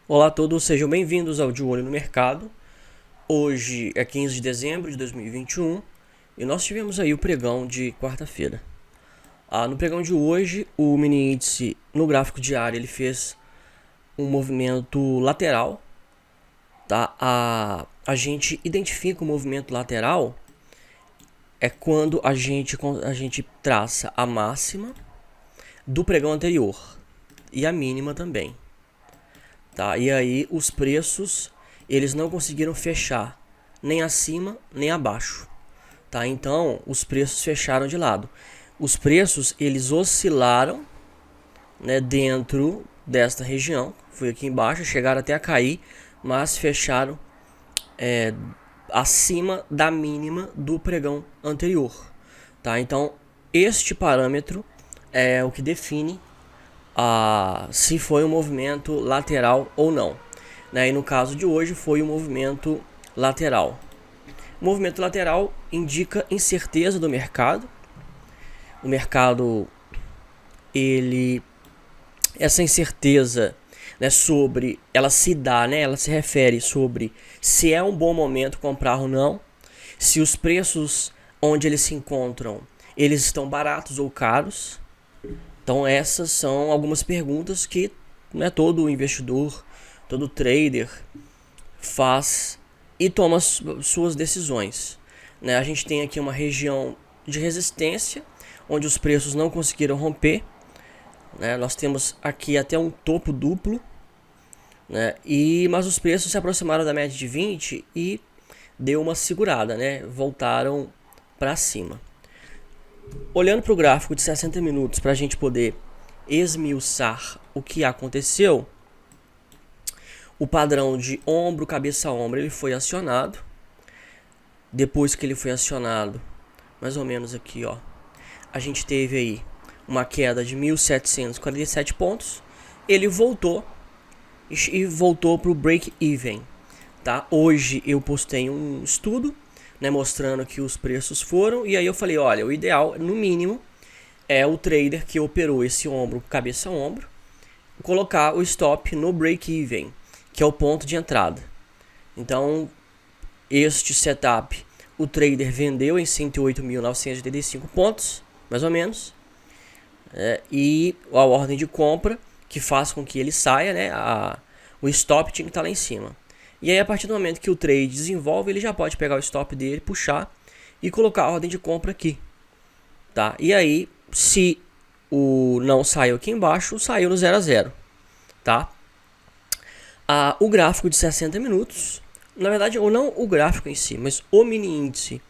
Olá a todos, sejam bem-vindos ao De Olho no Mercado. Hoje é 15 de dezembro de 2021 e nós tivemos aí o pregão de quarta-feira. No pregão de hoje, o mini índice no gráfico diário ele fez um movimento lateral. Tá? A gente identifica o movimento lateral é quando a gente traça a máxima do pregão anterior e a mínima também. Tá? E aí os preços eles não conseguiram fechar nem acima nem abaixo. Tá? Então os preços fecharam de lado. Os preços eles oscilaram, né, dentro desta região. Foi aqui embaixo, chegaram até a cair, mas fecharam acima da mínima do pregão anterior. Tá? Então este parâmetro é o que define se foi um movimento lateral ou não, né? E no caso de hoje foi um movimento lateral. O movimento lateral indica incerteza do mercado. O mercado, essa incerteza, né, sobre, ela se refere sobre se é um bom momento comprar ou não, se os preços onde eles se encontram, eles estão baratos ou caros. Então essas são algumas perguntas que, né, todo investidor, todo trader faz e toma suas decisões. Né? A gente tem aqui uma região de resistência, onde os preços não conseguiram romper. Né? Nós temos aqui até um topo duplo, né? Mas os preços se aproximaram da média de 20 e deu uma segurada, né? Voltaram para cima. Olhando para o gráfico de 60 minutos para a gente poder esmiuçar o que aconteceu, o padrão de ombro, cabeça, ombro, ele foi acionado. Depois que ele foi acionado, mais ou menos aqui, ó, a gente teve aí uma queda de 1.747 pontos. Ele voltou e voltou para o break-even. Tá? Hoje eu postei um estudo, né, mostrando que os preços foram, e aí eu falei, olha, o ideal, no mínimo, é o trader que operou esse ombro, cabeça a ombro, colocar o stop no break-even, que é o ponto de entrada. Então, este setup, o trader vendeu em 108.985 pontos, mais ou menos, e a ordem de compra, que faz com que ele saia, né, o stop tinha que estar lá em cima. E aí, a partir do momento que o trade desenvolve, ele já pode pegar o stop dele, puxar e colocar a ordem de compra aqui. Tá? E aí, se o não saiu aqui embaixo, saiu no 0 a 0. Tá? O gráfico de 60 minutos, na verdade, ou não o gráfico em si, mas o mini índice,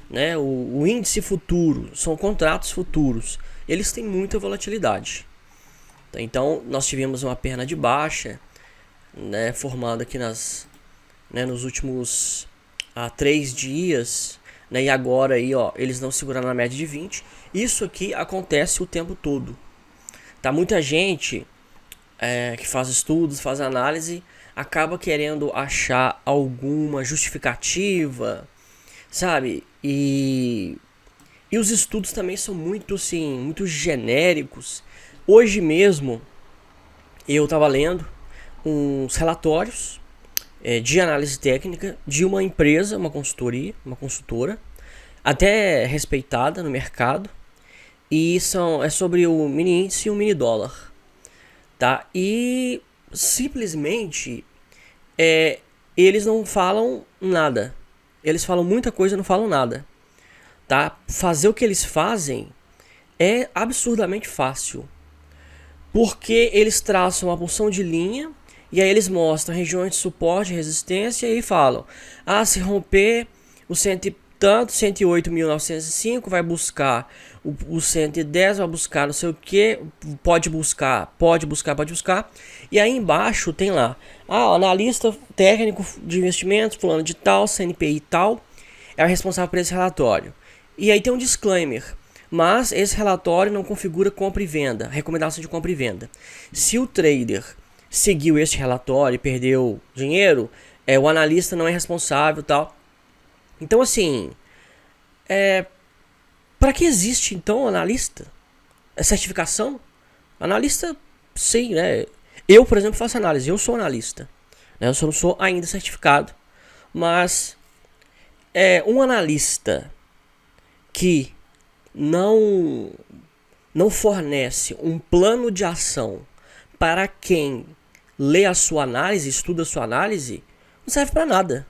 né? O índice futuro, são contratos futuros. Eles têm muita volatilidade. Tá? Então, nós tivemos uma perna de baixa, né, formada aqui nos últimos 3 dias, né, e agora aí, ó, eles não seguraram na média de 20. Isso aqui acontece o tempo todo. Tá? Muita gente que faz estudos, faz análise, acaba querendo achar alguma justificativa, sabe? E os estudos também são muito, assim, muito genéricos. Hoje mesmo eu estava lendo uns relatórios de análise técnica de uma empresa, uma consultora, até respeitada no mercado, e é sobre o mini índice e o mini dólar, tá? E simplesmente eles não falam nada, eles falam muita coisa e não falam nada, tá? Fazer o que eles fazem é absurdamente fácil, porque eles traçam uma porção de linha. E aí eles mostram regiões de suporte e resistência e falam, se romper o 108.905, vai buscar o 110, vai buscar não sei o que, pode buscar. E aí embaixo tem lá, analista técnico de investimentos, fulano de tal, CNPI tal, é o responsável por esse relatório. E aí tem um disclaimer, mas esse relatório não configura compra e venda, recomendação de compra e venda. Se o trader seguiu este relatório e perdeu dinheiro, o analista não é responsável, tal. Então, assim, para que existe então analista? Certificação? Analista, sim, né? Eu, por exemplo, faço análise, eu sou analista. né? Eu só não sou ainda certificado, mas um analista que não fornece um plano de ação para quem lê a sua análise, estuda a sua análise, não serve para nada.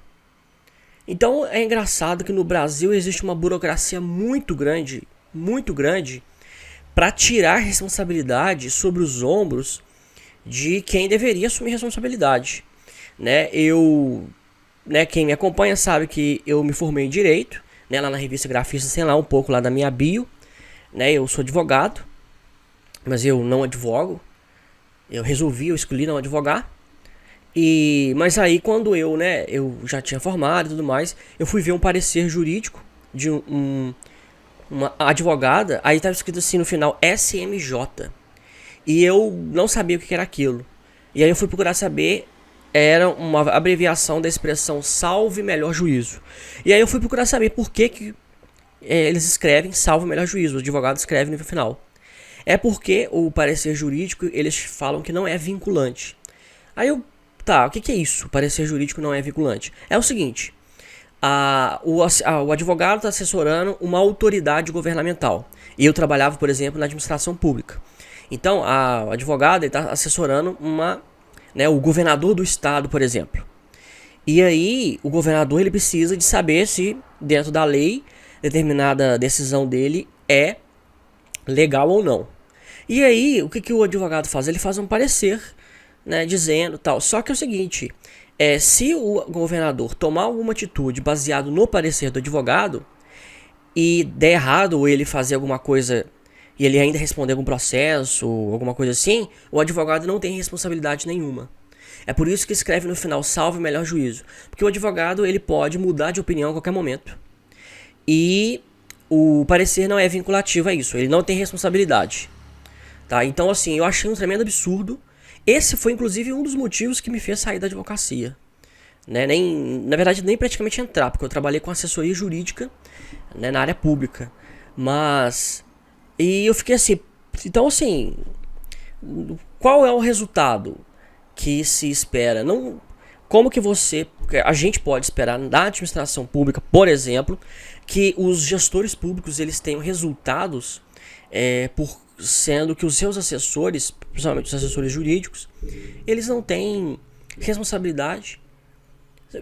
Então é engraçado que no Brasil existe uma burocracia muito grande para tirar responsabilidade sobre os ombros de quem deveria assumir responsabilidade, né? Quem me acompanha sabe que eu me formei em direito, né, lá na revista Grafista, sei lá, um pouco lá da minha bio, né? Eu sou advogado, mas eu não advogo. Eu escolhi não advogar. Mas aí quando eu já tinha formado e tudo mais, eu fui ver um parecer jurídico de uma advogada, aí estava escrito assim no final, SMJ. E eu não sabia o que era aquilo. E aí eu fui procurar saber, era uma abreviação da expressão salve melhor juízo. E aí eu fui procurar saber por que eles escrevem salve melhor juízo, o advogado escreve no final. É porque o parecer jurídico, eles falam que não é vinculante. Aí o que é isso? O parecer jurídico não é vinculante. É o seguinte, o advogado está assessorando uma autoridade governamental. E eu trabalhava, por exemplo, na administração pública. Então, o advogado está assessorando o governador do estado, por exemplo. E aí, o governador ele precisa de saber se, dentro da lei, determinada decisão dele é legal ou não. E aí, o que o advogado faz? Ele faz um parecer, né, dizendo tal. Só que é o seguinte, se o governador tomar alguma atitude baseado no parecer do advogado e der errado ou ele fazer alguma coisa e ele ainda responder algum processo, alguma coisa assim, o advogado não tem responsabilidade nenhuma. É por isso que escreve no final, salve melhor juízo. Porque o advogado ele pode mudar de opinião a qualquer momento. E o parecer não é vinculativo a isso, ele não tem responsabilidade. Tá? Então assim, eu achei um tremendo absurdo. Esse foi inclusive um dos motivos que me fez sair da advocacia. Né? Na verdade, nem praticamente entrar, porque eu trabalhei com assessoria jurídica, né, na área pública. E eu fiquei assim, então assim, qual é o resultado que se espera? Como que a gente pode esperar na administração pública, por exemplo, que os gestores públicos eles tenham resultados, sendo que os seus assessores, principalmente os assessores jurídicos, eles não têm responsabilidade.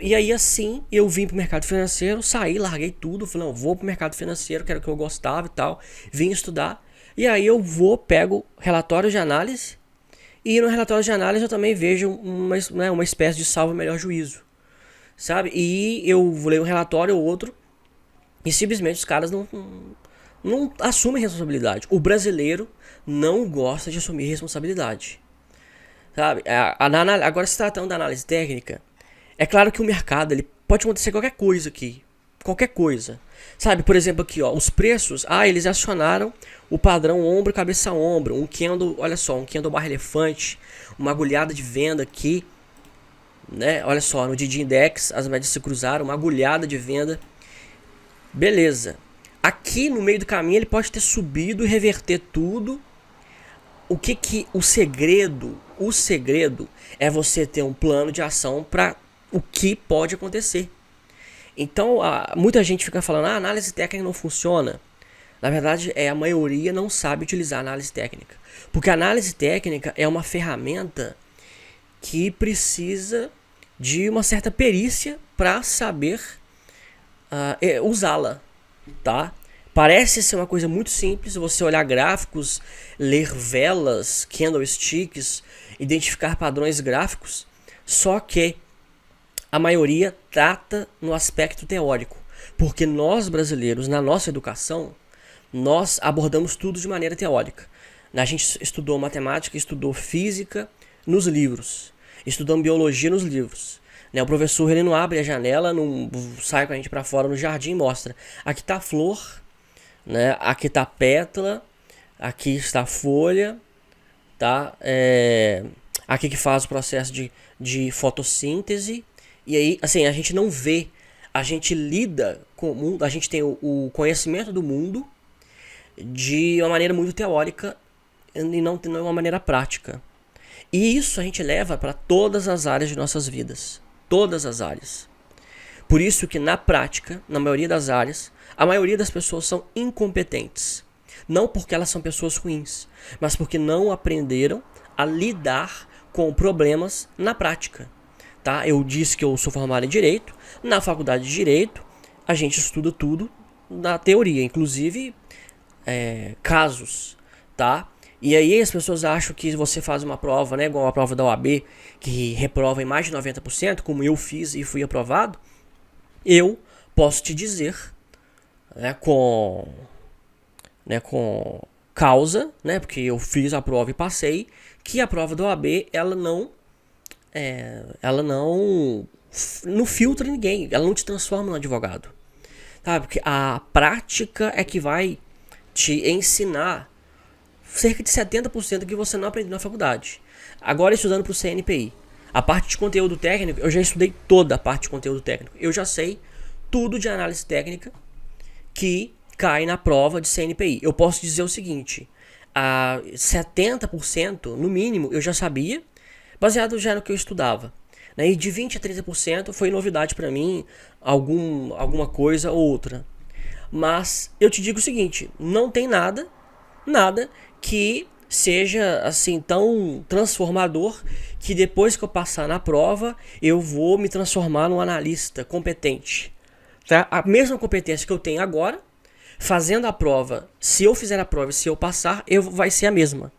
E aí assim, eu vim pro mercado financeiro, saí, larguei tudo, falei, não, vou pro mercado financeiro, que era o que eu gostava e tal, vim estudar. E aí eu pego relatório de análise, e no relatório de análise eu também vejo uma espécie de salvo melhor juízo, sabe? E eu leio um relatório ou outro, e simplesmente os caras não assumem responsabilidade. O brasileiro não gosta de assumir responsabilidade, sabe? Agora, se tratando da análise técnica, é claro que o mercado, ele pode acontecer qualquer coisa aqui. Qualquer coisa. Sabe, por exemplo aqui, ó, os preços, eles acionaram o padrão ombro, cabeça, ombro. Um candle, olha só, um candle barra elefante, uma agulhada de venda aqui, né? Olha só, no DD Index, as médias se cruzaram, uma agulhada de venda. Beleza. Aqui no meio do caminho ele pode ter subido e reverter tudo. O segredo é você ter um plano de ação para o que pode acontecer. Então, muita gente fica falando, a análise técnica não funciona. Na verdade, a maioria não sabe utilizar a análise técnica. Porque a análise técnica é uma ferramenta que precisa de uma certa perícia para saber usá-la, tá? Parece ser uma coisa muito simples, você olhar gráficos, ler velas, candlesticks, identificar padrões gráficos, só que a maioria trata no aspecto teórico, porque nós brasileiros, na nossa educação, nós abordamos tudo de maneira teórica. A gente estudou matemática, estudou física nos livros, estudamos biologia nos livros. O professor ele não abre a janela, não sai com a gente para fora no jardim e mostra. Aqui está a flor, né? Aqui está a pétala, aqui está a folha, tá? Aqui que faz o processo de fotossíntese. E aí, assim, a gente não vê, a gente lida com o mundo, a gente tem o conhecimento do mundo de uma maneira muito teórica e não de uma maneira prática. E isso a gente leva para todas as áreas de nossas vidas. Todas as áreas. Por isso que na prática, na maioria das áreas, a maioria das pessoas são incompetentes. Não porque elas são pessoas ruins, mas porque não aprenderam a lidar com problemas na prática. Tá? Eu disse que eu sou formado em Direito. Na faculdade de Direito, a gente estuda tudo na teoria, inclusive casos. Tá? E aí as pessoas acham que você faz uma prova, né, igual a prova da OAB, que reprova em mais de 90%, como eu fiz e fui aprovado. Eu posso te dizer, com causa, né, porque eu fiz a prova e passei, que a prova da OAB ela não filtra ninguém, ela não te transforma no advogado, tá? Porque a prática é que vai te ensinar cerca de 70% que você não aprendeu na faculdade. Agora estudando para o CNPI, a parte de conteúdo técnico, eu já estudei toda a parte de conteúdo técnico. Eu já sei tudo de análise técnica que cai na prova de CNPI. Eu posso dizer o seguinte, a 70% no mínimo eu já sabia, baseado já no que eu estudava. E de 20 a 30% foi novidade para mim, alguma coisa ou outra. Mas eu te digo o seguinte, não tem nada que seja assim tão transformador que depois que eu passar na prova eu vou me transformar num analista competente, tá? A mesma competência que eu tenho agora, fazendo a prova, se eu fizer a prova e se eu passar, vai ser a mesma.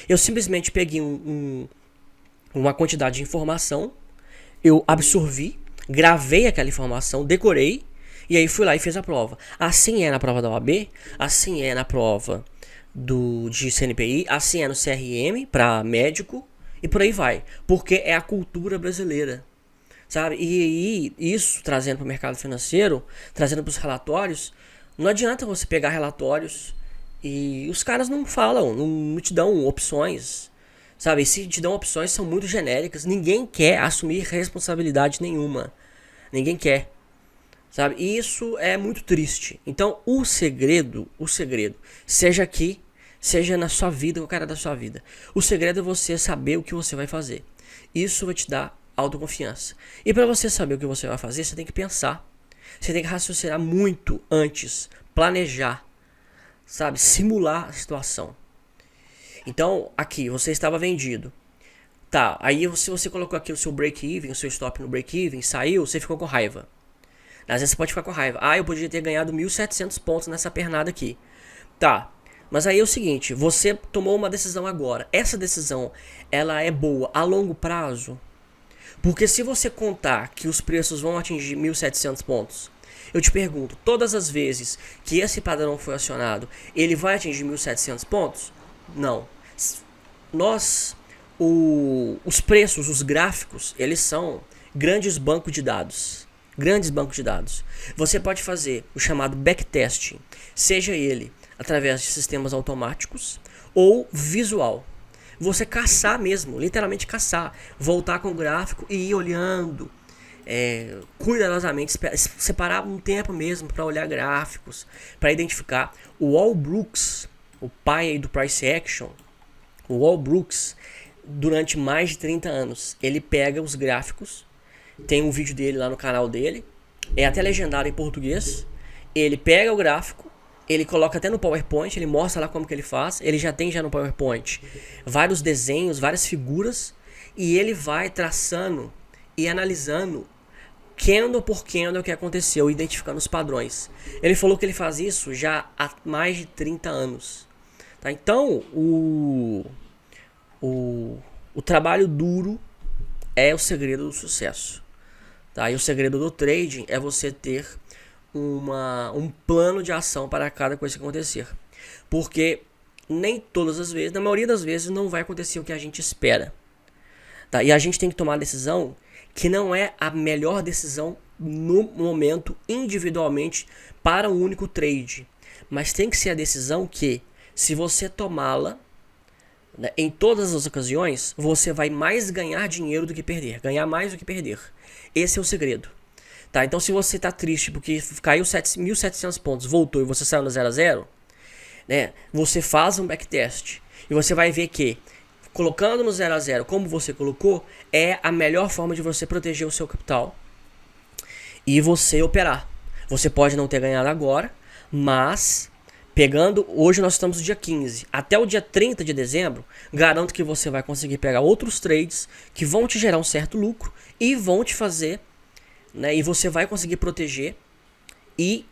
Eu simplesmente peguei uma quantidade de informação, eu absorvi, gravei aquela informação, decorei, e aí fui lá e fiz a prova. Assim é na prova da OAB, assim é na prova de CNPI, assim é no CRM para médico e por aí vai, porque é a cultura brasileira, sabe? E isso trazendo para o mercado financeiro, trazendo para os relatórios, não adianta você pegar relatórios e os caras não falam, não te dão opções, sabe? E se te dão opções são muito genéricas, ninguém quer assumir responsabilidade nenhuma, ninguém quer. Sabe? E isso é muito triste. Então o segredo, seja aqui, seja na sua vida, qualquer área da sua vida, o segredo é você saber o que você vai fazer. Isso vai te dar autoconfiança. E para você saber o que você vai fazer, você tem que pensar. Você tem que raciocinar muito antes, planejar, sabe? Simular a situação. Então, aqui, você estava vendido. Tá, aí se você colocou aqui o seu break-even, o seu stop no break-even, saiu, você ficou com raiva. Às vezes você pode ficar com raiva. Eu podia ter ganhado 1.700 pontos nessa pernada aqui. Tá, mas aí é o seguinte, você tomou uma decisão agora. Essa decisão, ela é boa a longo prazo? Porque se você contar que os preços vão atingir 1.700 pontos, eu te pergunto, todas as vezes que esse padrão foi acionado, ele vai atingir 1.700 pontos? Não. Os preços, os gráficos, eles são grandes bancos de dados. Você pode fazer o chamado backtesting, seja ele através de sistemas automáticos ou visual. Você caçar mesmo, literalmente caçar, voltar com o gráfico e ir olhando cuidadosamente, separar um tempo mesmo para olhar gráficos, para identificar. O Al Brooks, o pai aí do Price Action, o Al Brooks, durante mais de 30 anos, ele pega os gráficos. Tem um vídeo dele lá no canal dele, é até legendado em português. Ele pega o gráfico, ele coloca até no PowerPoint, ele mostra lá como que ele faz. Ele já tem no PowerPoint vários desenhos, várias figuras, e ele vai traçando e analisando candle por candle o que aconteceu, identificando os padrões. Ele falou que ele faz isso já há mais de 30 anos. Tá? Então, o trabalho duro é o segredo do sucesso. Tá? E o segredo do trading é você ter um plano de ação para cada coisa que acontecer. Porque nem todas as vezes, na maioria das vezes, não vai acontecer o que a gente espera. Tá? E a gente tem que tomar a decisão que não é a melhor decisão no momento, individualmente, para um único trade. Mas tem que ser a decisão que, se você tomá-la, né, em todas as ocasiões, você vai mais ganhar dinheiro do que perder. Ganhar mais do que perder. Esse é o segredo. Tá? Então, se você está triste porque caiu 1.700 pontos, voltou e você saiu no 0 a 0, né, você faz um backtest e você vai ver que colocando no 0 a 0 como você colocou, é a melhor forma de você proteger o seu capital e você operar. Você pode não ter ganhado agora, mas hoje nós estamos no dia 15, até o dia 30 de dezembro, garanto que você vai conseguir pegar outros trades que vão te gerar um certo lucro e vão te fazer, né, e você vai conseguir proteger e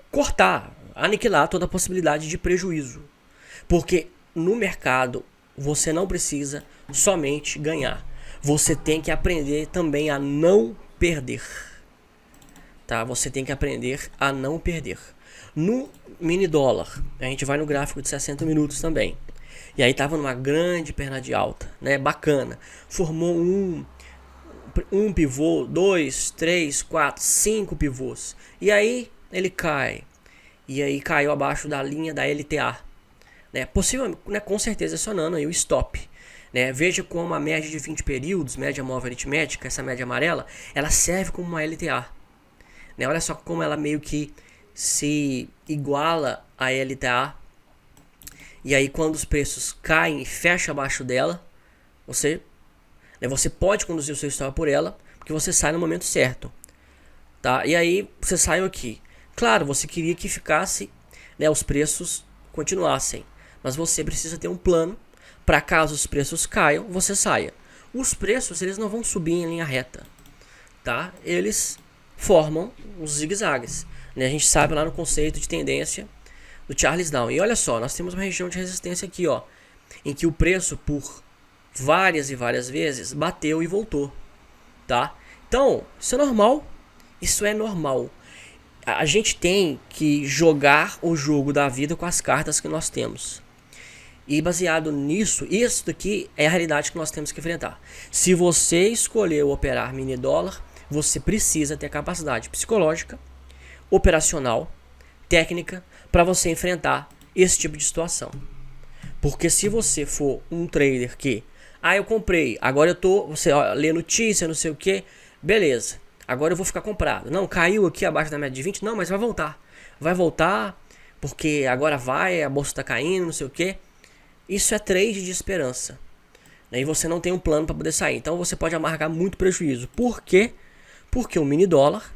cortar, aniquilar toda a possibilidade de prejuízo. Porque no mercado você não precisa somente ganhar, você tem que aprender também a não perder. Tá? Você tem que aprender a não perder. No mini dólar, a gente vai no gráfico de 60 minutos também. E aí tava numa grande perna de alta, né? Bacana. Formou um pivô, 2, 3, 4, 5 pivôs. E aí ele cai. E aí caiu abaixo da linha da LTA. Né? Possivelmente, né, com certeza acionando aí o stop. Né? Veja como a média de 20 períodos, média móvel aritmética, essa média amarela, ela serve como uma LTA. Né? Olha só como ela meio que se iguala à LTA. E aí quando os preços caem e fecham abaixo dela, você pode conduzir o seu stop por ela, porque você sai no momento certo. Tá? E aí você saiu aqui. Claro, você queria que ficasse, né, os preços continuassem. Mas você precisa ter um plano para caso os preços caiam, você saia. Os preços eles não vão subir em linha reta. Tá? Eles formam os zigue-zagues. Né? A gente sabe lá no conceito de tendência do Charles Down. E olha só, nós temos uma região de resistência aqui, ó, em que o preço por várias e várias vezes bateu e voltou. Tá? Então, isso é normal. Isso é normal. A gente tem que jogar o jogo da vida com as cartas que nós temos. E baseado nisso, isso daqui é a realidade que nós temos que enfrentar. Se você escolheu operar mini dólar, você precisa ter capacidade psicológica, operacional, técnica, para você enfrentar esse tipo de situação. Porque se você for um trader que, eu comprei, agora você lê notícia, não sei o que, beleza, agora eu vou ficar comprado. Não, caiu aqui abaixo da média de 20, não, mas vai voltar. Vai voltar, porque agora a bolsa está caindo, não sei o que. Isso é trade de esperança. E você não tem um plano para poder sair. Então você pode amargar muito prejuízo. Por quê? Porque o mini dólar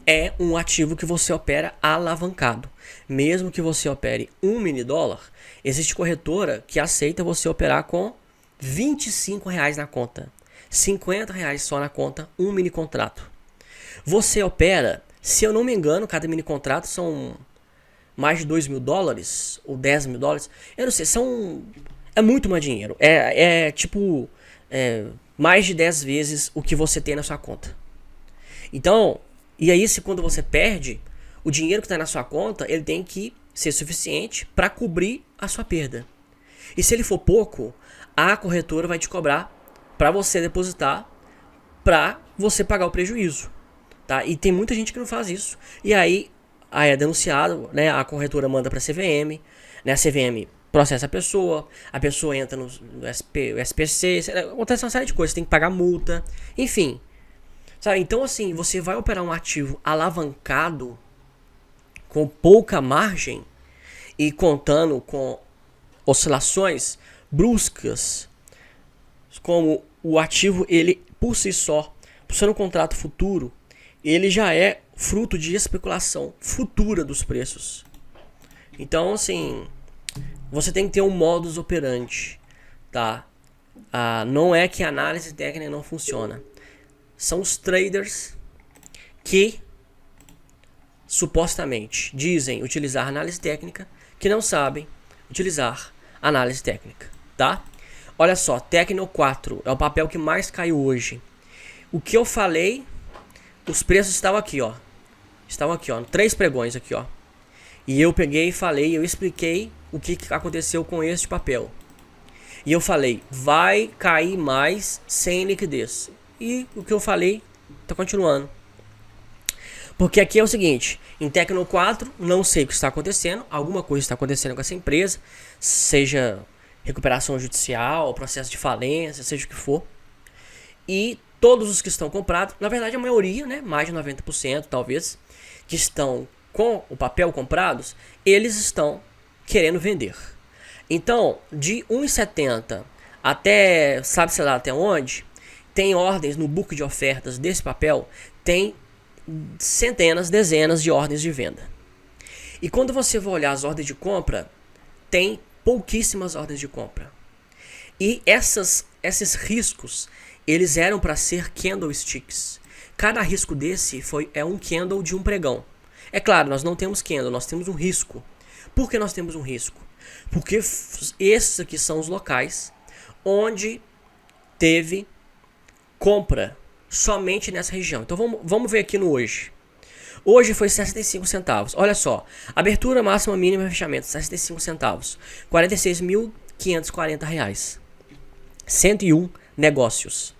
é um ativo que você opera alavancado. Mesmo que você opere um mini dólar, existe corretora que aceita você operar com R$25 na conta. R$50 só na conta, um mini contrato. Você opera, se eu não me engano, cada mini contrato são mais de $2.000 ou $10.000. Eu não sei, é muito mais dinheiro. Tipo mais de 10 vezes o que você tem na sua conta. Então, e aí quando você perde, o dinheiro que está na sua conta, ele tem que ser suficiente para cobrir a sua perda. E se ele for pouco, a corretora vai te cobrar para você depositar, para você pagar o prejuízo. Tá? E tem muita gente que não faz isso. E aí é denunciado, né? A corretora manda para a CVM, né? A CVM processa a pessoa entra no SPC, acontece uma série de coisas, tem que pagar multa, enfim. Sabe? Então assim, você vai operar um ativo alavancado com pouca margem e contando com oscilações bruscas, como o ativo ele por si só, por ser um contrato futuro, ele já é fruto de especulação futura dos preços. Então assim, você tem que ter um modus operandi, tá? Não é que a análise técnica não funciona. São os traders que supostamente dizem utilizar análise técnica, que não sabem utilizar análise técnica, tá? Olha só, Tecno 4 é o papel que mais caiu hoje. O que eu falei, os preços estavam aqui, ó. Estavam aqui, ó, 3 pregões aqui, ó. E eu peguei e falei, eu expliquei o que aconteceu com este papel. E eu falei, vai cair mais sem liquidez. E o que eu falei tá continuando. Porque aqui é o seguinte, em Tecno 4, não sei o que está acontecendo, alguma coisa está acontecendo com essa empresa, seja recuperação judicial, processo de falência, seja o que for. E todos os que estão comprados, na verdade a maioria, né, mais de 90% talvez, que estão com o papel comprados, eles estão querendo vender. Então, de 1,70 até, sabe-se lá até onde, tem ordens no book de ofertas desse papel, tem centenas, dezenas de ordens de venda. E quando você vai olhar as ordens de compra, tem pouquíssimas ordens de compra. E esses riscos, eles eram para ser candlesticks. Cada risco desse é um candle de um pregão. É claro, nós não temos candle, nós temos um risco. Por que nós temos um risco? Porque esses aqui são os locais onde teve compra somente nessa região. Então vamos ver aqui no hoje. Hoje foi 65 centavos. Olha só, abertura máxima, mínima, fechamento, 65 centavos. R$ 46.540. 101 negócios.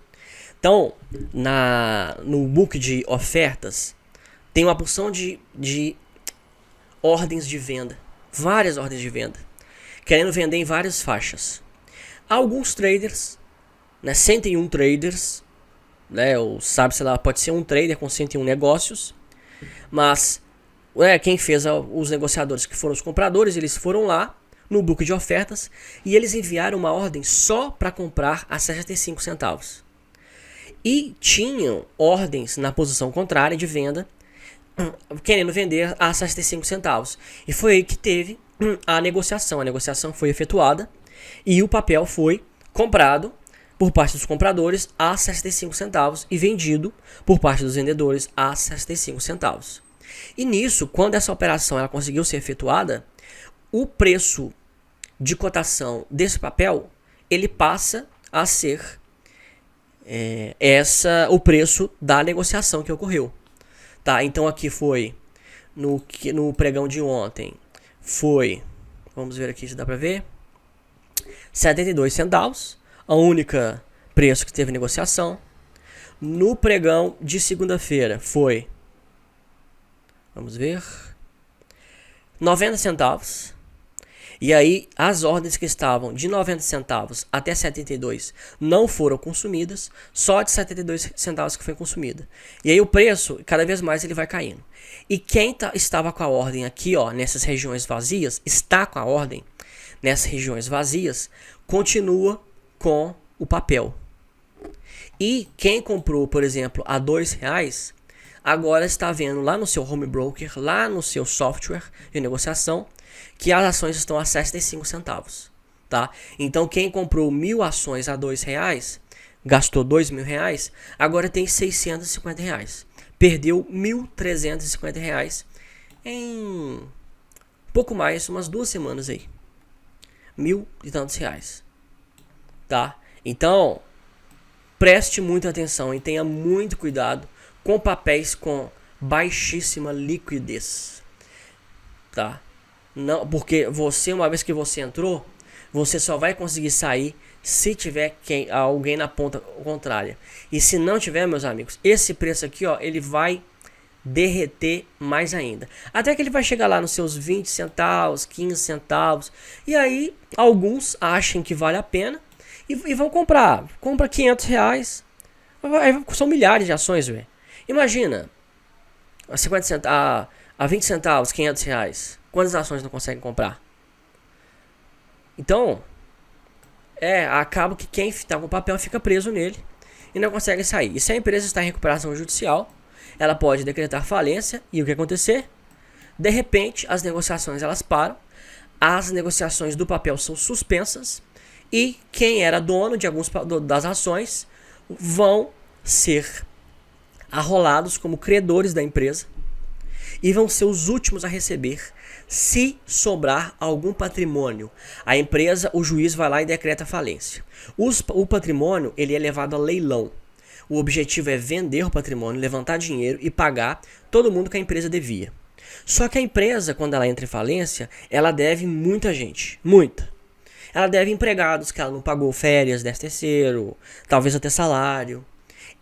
Então, no book de ofertas, tem uma porção de ordens de venda. Várias ordens de venda. Querendo vender em várias faixas. Alguns traders, né, 101 traders, né, ou sabe, sei lá, pode ser um trader com 101 negócios, mas quem fez os negociadores, que foram os compradores, eles foram lá no book de ofertas e eles enviaram uma ordem só para comprar a 65 centavos. E tinham ordens na posição contrária de venda, querendo vender a 65 centavos. E foi aí que teve a negociação. A negociação foi efetuada e o papel foi comprado por parte dos compradores a 65 centavos e vendido por parte dos vendedores a 65 centavos. E nisso, quando essa operação ela conseguiu ser efetuada, o preço de cotação desse papel ele passa a ser o preço da negociação que ocorreu. Tá, então aqui foi no pregão de ontem foi, vamos ver aqui se dá para ver, 72 centavos, a única preço que teve negociação. No pregão de segunda-feira foi, vamos ver, 90 centavos. E aí as ordens que estavam de 90 centavos até 72 não foram consumidas, só de 72 centavos que foi consumida. E aí o preço, cada vez mais ele vai caindo. E quem estava com a ordem aqui, ó, nessas regiões vazias, está com a ordem nessas regiões vazias, continua com o papel. E quem comprou, por exemplo, a R$2, agora está vendo lá no seu home broker, lá no seu software de negociação, que as ações estão a 65 centavos, tá? Então quem comprou 1.000 ações a R$2, gastou R$2.000, agora tem R$650. Perdeu R$1.350 em pouco mais, umas 2 semanas aí. 1.000 e tantos reais, tá? Então, preste muita atenção e tenha muito cuidado com papéis com baixíssima liquidez, tá? Não, porque você, uma vez que você entrou, você só vai conseguir sair se tiver alguém na ponta contrária. E se não tiver, meus amigos, esse preço aqui, ó, ele vai derreter mais ainda. Até que ele vai chegar lá nos seus 20 centavos, 15 centavos. E aí, alguns acham que vale a pena e vão comprar. Compra R$500. São milhares de ações, velho. Imagina, a 50 centavos, a 20 centavos, R$500. Quantas ações não conseguem comprar? Então, acaba que quem está com o papel fica preso nele e não consegue sair. E se a empresa está em recuperação judicial, ela pode decretar falência e o que acontecer? De repente, as negociações elas param, as negociações do papel são suspensas e quem era dono de algumas das ações vão ser arrolados como credores da empresa e vão ser os últimos a receber se sobrar algum patrimônio. A empresa, o juiz vai lá e decreta falência. O patrimônio ele é levado a leilão. O objetivo é vender o patrimônio, levantar dinheiro e pagar todo mundo que a empresa devia. Só que a empresa, quando ela entra em falência, ela deve muita gente, muita. Ela deve empregados que ela não pagou férias, 13º, talvez até salário.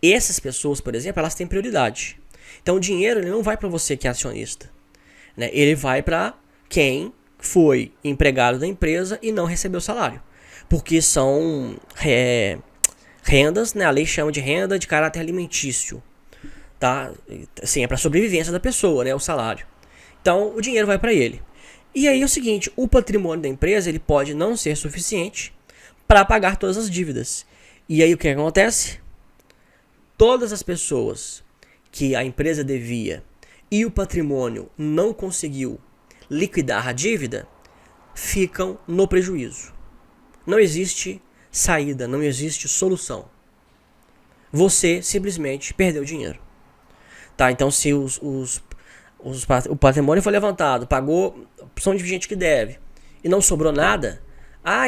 Essas pessoas, por exemplo, elas têm prioridade. Então o dinheiro ele não vai para você que é acionista, né? Ele vai para quem foi empregado da empresa e não recebeu salário. Porque são rendas, né? A lei chama de renda de caráter alimentício, tá? Assim, é para sobrevivência da pessoa, né? O salário. Então o dinheiro vai para ele. E aí é o seguinte, o patrimônio da empresa ele pode não ser suficiente para pagar todas as dívidas. E aí o que acontece? Todas as pessoas que a empresa devia e o patrimônio não conseguiu liquidar a dívida ficam no prejuízo. Não existe saída, não existe solução. Você simplesmente perdeu dinheiro. Tá? Então se o patrimônio foi levantado, pagou a opção de gente que deve e não sobrou nada,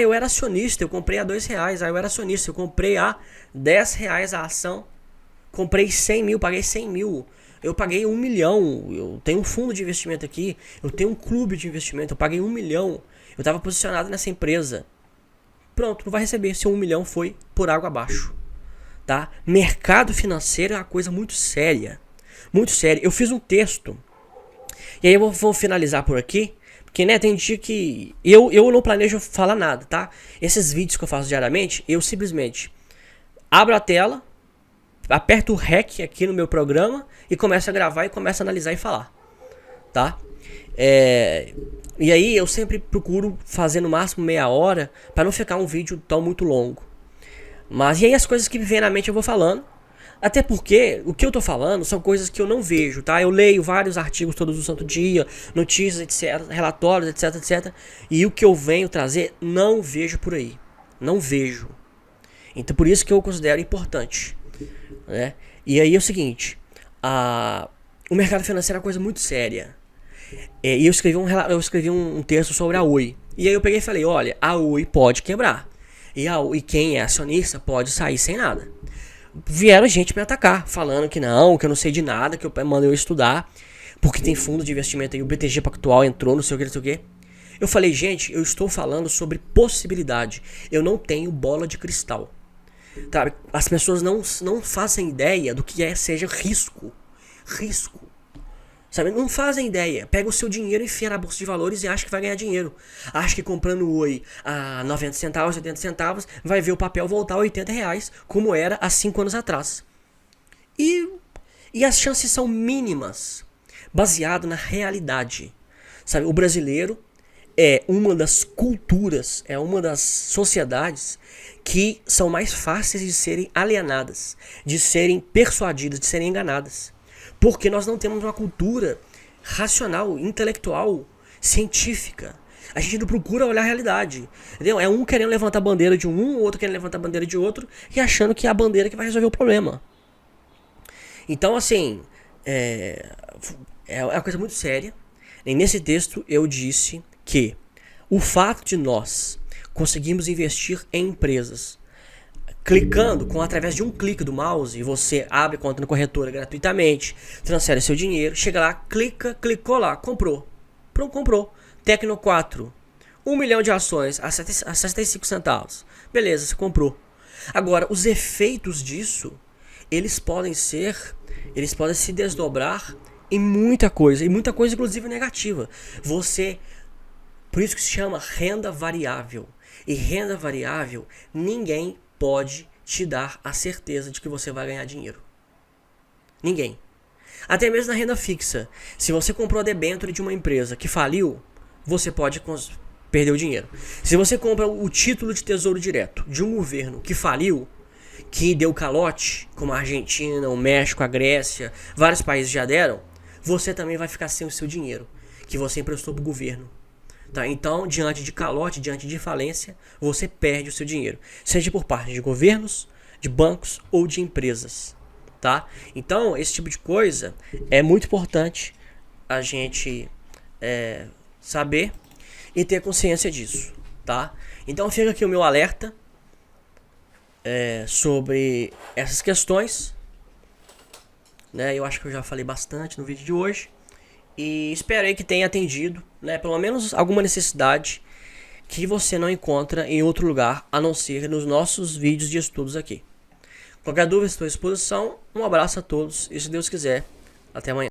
eu era acionista, eu comprei a R$2, eu era acionista, eu comprei a R$10 a ação, comprei 100 mil, paguei 100 mil, eu paguei 1 milhão, eu tenho um fundo de investimento aqui, eu tenho um clube de investimento, eu paguei 1 milhão, eu estava posicionado nessa empresa. Pronto, não vai receber se 1 milhão foi por água abaixo. Tá? Mercado financeiro é uma coisa muito séria. Muito séria. Eu fiz um texto. E aí eu vou finalizar por aqui. Porque, né, tem dia que eu não planejo falar nada, tá? Esses vídeos que eu faço diariamente, eu simplesmente abro a tela, aperto o REC aqui no meu programa e começo a gravar e começo a analisar e falar. Tá? E aí eu sempre procuro fazer no máximo meia hora para não ficar um vídeo tão muito longo. Mas e aí as coisas que me vêm na mente eu vou falando. Até porque o que eu tô falando são coisas que eu não vejo, tá? Eu leio vários artigos todos o santo dia, notícias, etc, relatórios, etc, etc. E o que eu venho trazer não vejo por aí. Não vejo. Então por isso que eu considero importante, né? E aí é o seguinte, o mercado financeiro é uma coisa muito séria. E eu escrevi um texto sobre a Oi. E aí eu peguei e falei, olha, a Oi pode quebrar. E quem é acionista pode sair sem nada. Vieram gente me atacar, falando que eu não sei de nada, que eu mandei eu estudar, porque tem fundo de investimento aí, o BTG Pactual entrou, não sei o que, não sei o que. Eu falei, gente, eu estou falando sobre possibilidade. Eu não tenho bola de cristal. Tá? As pessoas não fazem ideia do que seja risco. Risco. Sabe? Não fazem ideia. Pega o seu dinheiro, enfia na bolsa de valores e acha que vai ganhar dinheiro. Acha que comprando Oi a 90 centavos, 80 centavos, vai ver o papel voltar a R$80, como era há 5 anos atrás. E as chances são mínimas, baseado na realidade. Sabe? O brasileiro é uma das culturas, é uma das sociedades que são mais fáceis de serem alienadas, de serem persuadidas, de serem enganadas. Porque nós não temos uma cultura racional, intelectual, científica. A gente não procura olhar a realidade. Entendeu? É um querendo levantar a bandeira de um, o outro querendo levantar a bandeira de outro, e achando que é a bandeira que vai resolver o problema. Então, assim, é uma coisa muito séria. E nesse texto eu disse que o fato de nós conseguirmos investir em empresas clicando, através de um clique do mouse, você abre conta na corretora gratuitamente, transfere seu dinheiro, chega lá, clicou lá, comprou. Comprou. Tecno 4, 1 milhão de ações a 65 centavos. Beleza, você comprou. Agora, os efeitos disso, eles podem se desdobrar em muita coisa inclusive negativa. Por isso que se chama renda variável. E renda variável, ninguém pode te dar a certeza de que você vai ganhar dinheiro. Ninguém. Até mesmo na renda fixa. Se você comprou a debênture de uma empresa que faliu, você pode perder o dinheiro. Se você compra o título de tesouro direto de um governo que faliu, que deu calote, como a Argentina, o México, a Grécia, vários países já deram, você também vai ficar sem o seu dinheiro que você emprestou para o governo. Tá? Então, diante de calote, diante de falência, você perde o seu dinheiro. Seja por parte de governos, de bancos ou de empresas. Tá? Então, esse tipo de coisa é muito importante a gente saber e ter consciência disso. Tá? Então, fica aqui o meu alerta sobre essas questões. Né? Eu acho que eu já falei bastante no vídeo de hoje. E espero aí que tenha atendido, né, pelo menos alguma necessidade que você não encontra em outro lugar, a não ser nos nossos vídeos de estudos aqui. Qualquer dúvida, estou à disposição. Um abraço a todos e, se Deus quiser, até amanhã.